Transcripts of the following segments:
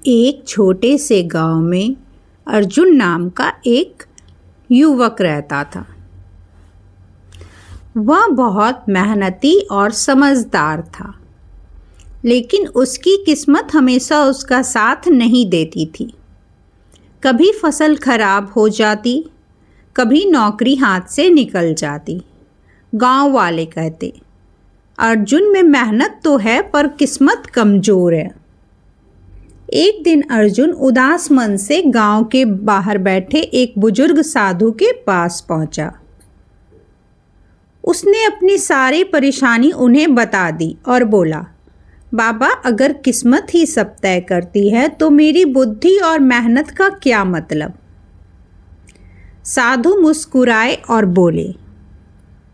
एक छोटे से गांव में अर्जुन नाम का एक युवक रहता था। वह बहुत मेहनती और समझदार था, लेकिन उसकी किस्मत हमेशा उसका साथ नहीं देती थी। कभी फसल खराब हो जाती, कभी नौकरी हाथ से निकल जाती। गांव वाले कहते, अर्जुन में मेहनत तो है पर किस्मत कमज़ोर है। एक दिन अर्जुन उदास मन से गांव के बाहर बैठे एक बुजुर्ग साधु के पास पहुंचा। उसने अपनी सारी परेशानी उन्हें बता दी और बोला, बाबा, अगर किस्मत ही सब तय करती है तो मेरी बुद्धि और मेहनत का क्या मतलब। साधु मुस्कुराए और बोले,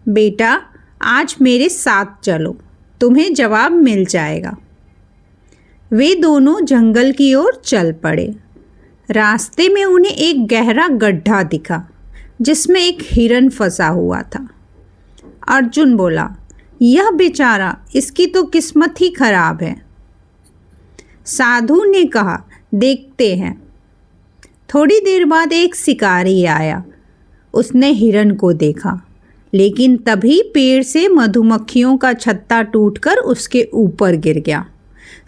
बेटा, आज मेरे साथ चलो, तुम्हें जवाब मिल जाएगा। वे दोनों जंगल की ओर चल पड़े। रास्ते में उन्हें एक गहरा गड्ढा दिखा जिसमें एक हिरन फंसा हुआ था। अर्जुन बोला, यह बेचारा, इसकी तो किस्मत ही खराब है। साधु ने कहा, देखते हैं। थोड़ी देर बाद एक शिकारी आया। उसने हिरन को देखा, लेकिन तभी पेड़ से मधुमक्खियों का छत्ता टूटकर उसके ऊपर गिर गया।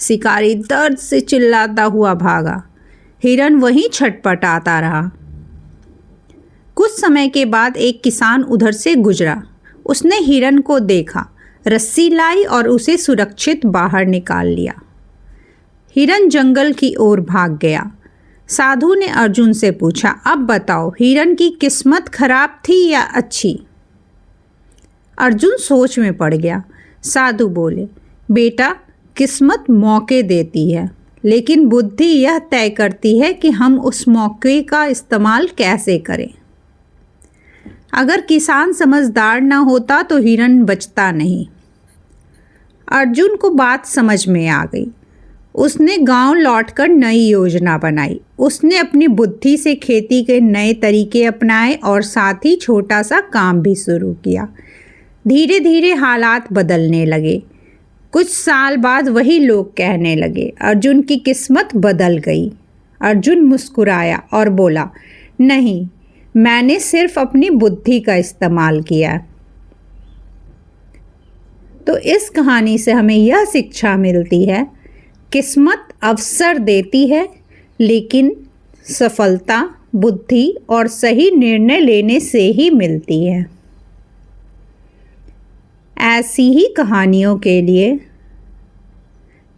शिकारी दर्द से चिल्लाता हुआ भागा। हिरन वहीं छटपटाता रहा। कुछ समय के बाद एक किसान उधर से गुजरा। उसने हिरन को देखा, रस्सी लाई और उसे सुरक्षित बाहर निकाल लिया। हिरन जंगल की ओर भाग गया। साधु ने अर्जुन से पूछा, अब बताओ, हिरन की किस्मत खराब थी या अच्छी? अर्जुन सोच में पड़ गया। साधु बोले, बेटा, किस्मत मौके देती है, लेकिन बुद्धि यह तय करती है कि हम उस मौके का इस्तेमाल कैसे करें। अगर किसान समझदार न होता तो हिरन बचता नहीं। अर्जुन को बात समझ में आ गई। उसने गांव लौटकर नई योजना बनाई। उसने अपनी बुद्धि से खेती के नए तरीके अपनाए और साथ ही छोटा सा काम भी शुरू किया। धीरे धीरे हालात बदलने लगे। कुछ साल बाद वही लोग कहने लगे, अर्जुन की किस्मत बदल गई। अर्जुन मुस्कुराया और बोला, नहीं, मैंने सिर्फ अपनी बुद्धि का इस्तेमाल किया। तो इस कहानी से हमें यह शिक्षा मिलती है, किस्मत अवसर देती है, लेकिन सफलता बुद्धि और सही निर्णय लेने से ही मिलती है। ऐसी ही कहानियों के लिए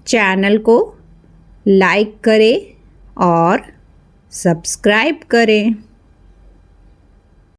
चैनल को लाइक करें और सब्सक्राइब करें।